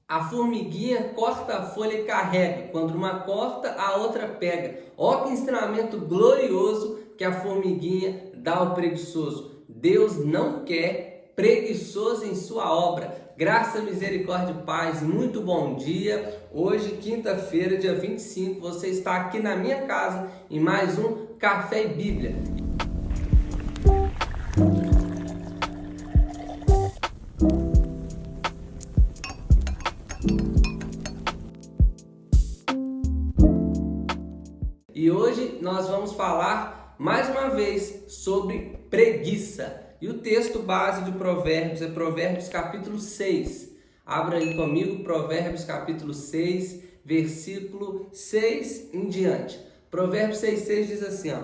A formiguinha corta a folha e carrega. Quando uma corta, a outra pega. Olha que ensinamento glorioso que a formiguinha dá ao preguiçoso. Deus não quer preguiçoso em sua obra. Graça, misericórdia e paz. Muito bom dia. Hoje, quinta-feira, dia 25, você está aqui na minha casa em mais um Café e Bíblia. E hoje nós vamos falar mais uma vez sobre preguiça. E o texto base de Provérbios é Provérbios capítulo 6. Abra aí comigo Provérbios capítulo 6, versículo 6 em diante. Provérbios 6,6 diz assim, ó: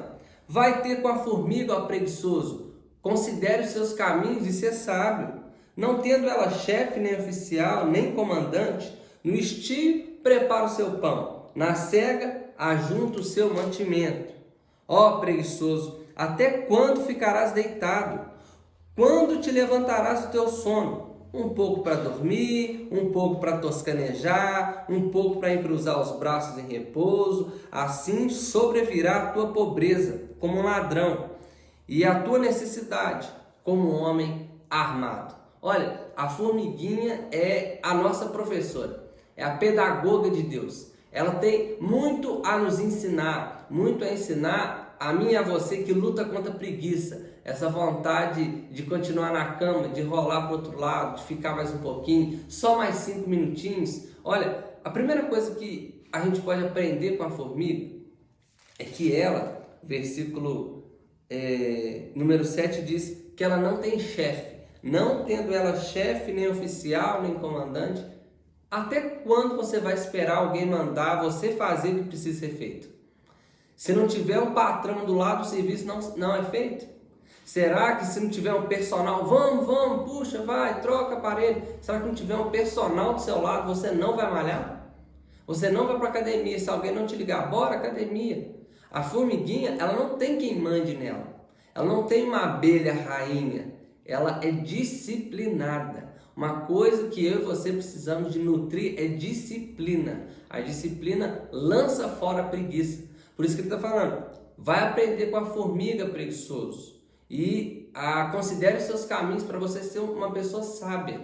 Vai ter com a formiga, ó preguiçoso, considere os seus caminhos e ser sábio. Não tendo ela chefe, nem oficial, nem comandante, no estio prepara o seu pão, na cega ajunta o seu mantimento. Ó preguiçoso, até quando ficarás deitado? Quando te levantarás do teu sono? Um pouco para dormir, um pouco para toscanejar, um pouco para cruzar os braços em repouso. Assim sobrevirá a tua pobreza como um ladrão, e a tua necessidade como um homem armado. Olha, a formiguinha é a nossa professora, é a pedagoga de Deus. Ela tem muito a nos ensinar, muito a ensinar a mim e a você que luta contra a preguiça, essa vontade de continuar na cama, de rolar para o outro lado, de ficar mais um pouquinho, só mais 5 minutinhos. Olha, a primeira coisa que a gente pode aprender com a formiga é que ela, versículo número 7 diz que ela não tem chefe, não tendo ela chefe, nem oficial, nem comandante. Até quando você vai esperar alguém mandar você fazer o que precisa ser feito? Se não tiver um patrão do lado, o serviço não é feito? Será que se não tiver um personal, vamos, puxa, vai, troca aparelho. Será que não tiver um personal do seu lado, você não vai malhar? Você não vai para academia, se alguém não te ligar, bora academia. A formiguinha, ela não tem quem mande nela. Ela não tem uma abelha rainha. Ela é disciplinada. Uma coisa que eu e você precisamos de nutrir é disciplina. A disciplina lança fora a preguiça. Por isso que ele está falando, vai aprender com a formiga, preguiçoso. E considere os seus caminhos para você ser uma pessoa sábia.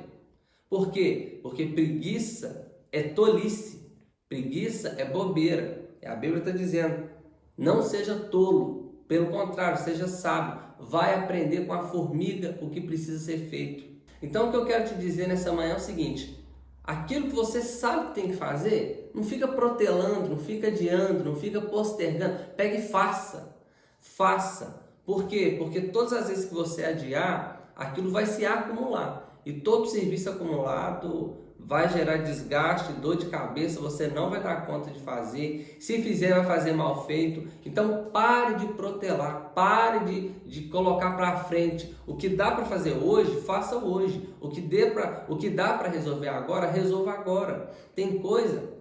Por quê? Porque preguiça é tolice. Preguiça é bobeira. A Bíblia está dizendo, não seja tolo. Pelo contrário, seja sábio. Vai aprender com a formiga o que precisa ser feito. Então o que eu quero te dizer nessa manhã é o seguinte: aquilo que você sabe que tem que fazer, não fica protelando, não fica adiando, não fica postergando. Pega e faça. Faça. Por quê? Porque todas as vezes que você adiar, aquilo vai se acumular. E todo serviço acumulado vai gerar desgaste, dor de cabeça, você não vai dar conta de fazer. Se fizer, vai fazer mal feito. Então pare de protelar, pare de colocar para frente. O que dá para fazer hoje, faça hoje. O que dá para resolver agora, resolva agora. Tem coisa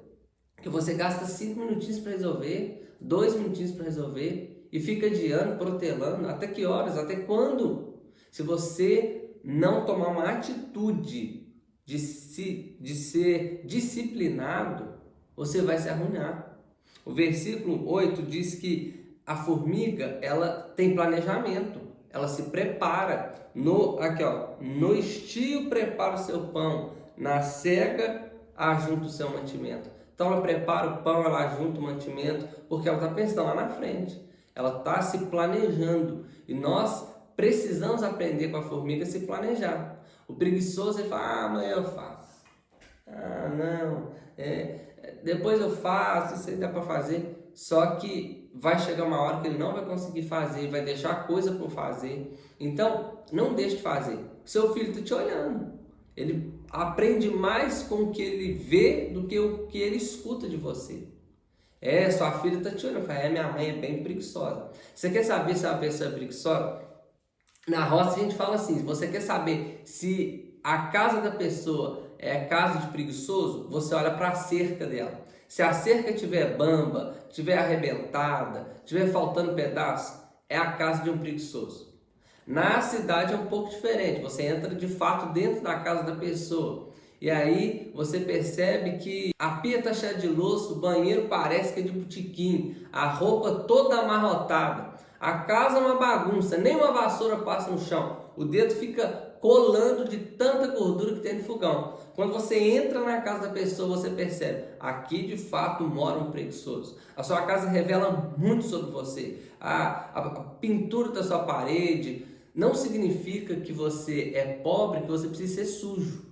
que você gasta 5 minutinhos para resolver, 2 minutinhos para resolver e fica adiando, protelando. Até que horas? Até quando? Se você não tomar uma atitude de ser disciplinado, você vai se arruinar. O versículo 8 diz que a formiga, ela tem planejamento, ela se prepara. No estio prepara o seu pão, na cega ajunta o seu mantimento. Então ela prepara o pão, ela ajunta o mantimento, porque ela está pensando lá na frente, ela está se planejando. E nós precisamos aprender com a formiga a se planejar. O preguiçoso, ele fala, amanhã eu faço. Não, depois eu faço, isso aí dá para fazer. Só que vai chegar uma hora que ele não vai conseguir fazer, vai deixar coisa por fazer. Então, não deixe de fazer. Seu filho está te olhando. Ele aprende mais com o que ele vê do que o que ele escuta de você. Sua filha está te olhando. Fala, minha mãe é bem preguiçosa. Você quer saber se uma pessoa é preguiçosa? Na roça a gente fala assim, se você quer saber se a casa da pessoa é casa de preguiçoso, você olha para a cerca dela. Se a cerca estiver bamba, estiver arrebentada, estiver faltando pedaço, é a casa de um preguiçoso. Na cidade é um pouco diferente, você entra de fato dentro da casa da pessoa E aí você percebe que a pia está cheia de louça, o banheiro parece que é de botequim, a roupa toda amarrotada, a casa é uma bagunça, nem uma vassoura passa no chão, o dedo fica colando de tanta gordura que tem no fogão. Quando você entra na casa da pessoa, você percebe, aqui de fato mora um preguiçoso. A sua casa revela muito sobre você. A pintura da sua parede não significa que você é pobre, que você precisa ser sujo.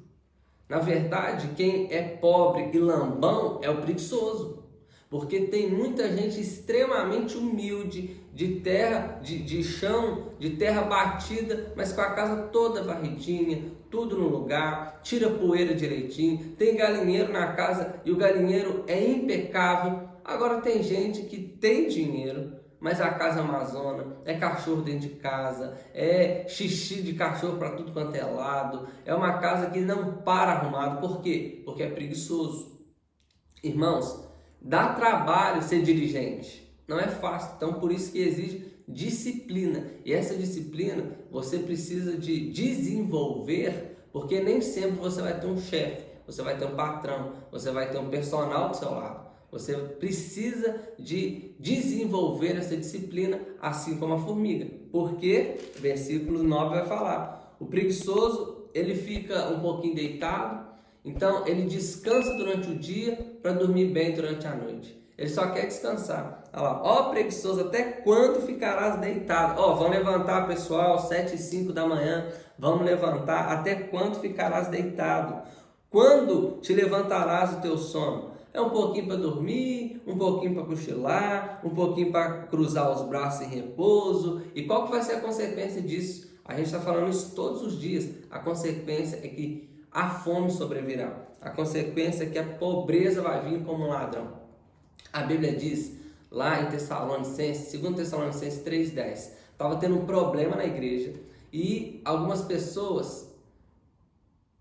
Na verdade, quem é pobre e lambão é o preguiçoso, porque tem muita gente extremamente humilde, de terra, de chão, de terra batida, mas com a casa toda varridinha, tudo no lugar, tira poeira direitinho, tem galinheiro na casa e o galinheiro é impecável. Agora tem gente que tem dinheiro, mas a casa é uma zona, é cachorro dentro de casa, é xixi de cachorro para tudo quanto é lado, é uma casa que não para arrumado. Por quê? Porque é preguiçoso. Irmãos, dá trabalho ser dirigente, não é fácil, então por isso que exige disciplina, e essa disciplina você precisa de desenvolver, porque nem sempre você vai ter um chefe, você vai ter um patrão, você vai ter um personal do seu lado. Você precisa de desenvolver essa disciplina, assim como a formiga. Porque, versículo 9 vai falar, o preguiçoso, ele fica um pouquinho deitado, então ele descansa durante o dia para dormir bem durante a noite. Ele só quer descansar. Olha lá, ó preguiçoso, até quando ficarás deitado? Ó, vamos levantar, pessoal, 7h05 da manhã, vamos levantar, até quando ficarás deitado? Quando te levantarás do teu sono? É um pouquinho para dormir, um pouquinho para cochilar, um pouquinho para cruzar os braços em repouso. E qual que vai ser a consequência disso? A gente está falando isso todos os dias. A consequência é que a fome sobrevirá. A consequência é que a pobreza vai vir como um ladrão. A Bíblia diz lá em Tessalonicenses, 2 Tessalonicenses 3,10, estava tendo um problema na igreja e algumas pessoas,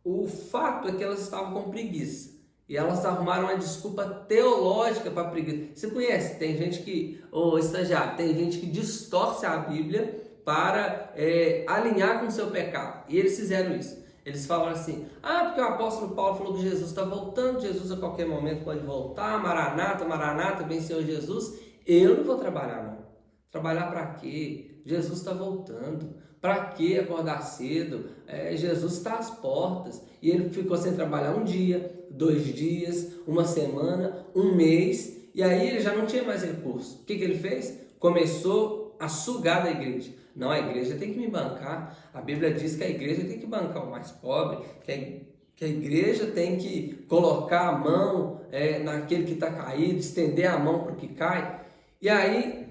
o fato é que elas estavam com preguiça. E elas arrumaram uma desculpa teológica para preguiça. Você conhece? Tem gente que, estagiário, tem gente que distorce a Bíblia para alinhar com o seu pecado. E eles fizeram isso. Eles falaram assim, porque o apóstolo Paulo falou que Jesus está voltando, Jesus a qualquer momento pode voltar, Maranata, Maranata, bem Senhor Jesus. Eu não vou trabalhar não. Trabalhar para quê? Jesus está voltando. Para que acordar cedo? Jesus está às portas. E ele ficou sem trabalhar um dia, 2 dias, uma semana, um mês. E aí ele já não tinha mais recurso. O que ele fez? Começou a sugar da igreja. Não, a igreja tem que me bancar. A Bíblia diz que a igreja tem que bancar o mais pobre. Que a igreja tem que colocar a mão naquele que está caído, estender a mão para o que cai. E aí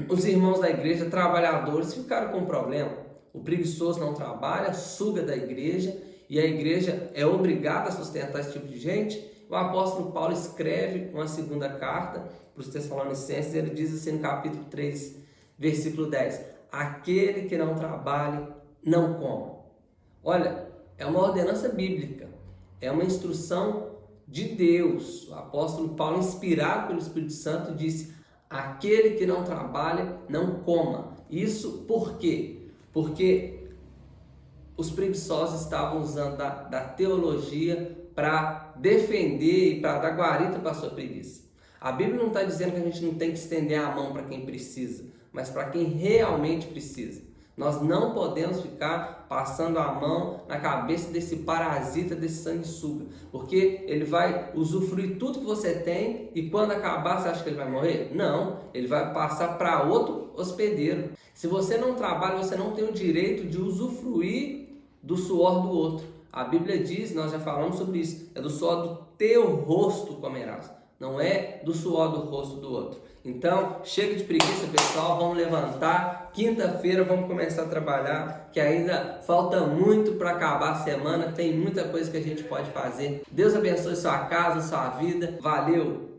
os irmãos da igreja, trabalhadores, ficaram com um problema. O preguiçoso não trabalha, suga da igreja, e a igreja é obrigada a sustentar esse tipo de gente. O apóstolo Paulo escreve uma segunda carta para os Tessalonicenses, ele diz assim no capítulo 3, versículo 10, aquele que não trabalhe, não coma. Olha, é uma ordenança bíblica, é uma instrução de Deus. O apóstolo Paulo, inspirado pelo Espírito Santo, disse, aquele que não trabalha, não coma. Isso por quê? Porque os preguiçosos estavam usando da teologia para defender e para dar guarita para a sua preguiça. A Bíblia não está dizendo que a gente não tem que estender a mão para quem precisa, mas para quem realmente precisa. Nós não podemos ficar passando a mão na cabeça desse parasita, desse sanguessuga, porque ele vai usufruir tudo que você tem e quando acabar você acha que ele vai morrer? Não, ele vai passar para outro hospedeiro. Se você não trabalha, você não tem o direito de usufruir do suor do outro. A Bíblia diz, nós já falamos sobre isso, é do suor do teu rosto comerás, não é do suor do rosto do outro. Então, chega de preguiça, pessoal, vamos levantar. Quinta-feira vamos começar a trabalhar, que ainda falta muito para acabar a semana, tem muita coisa que a gente pode fazer. Deus abençoe sua casa, sua vida. Valeu!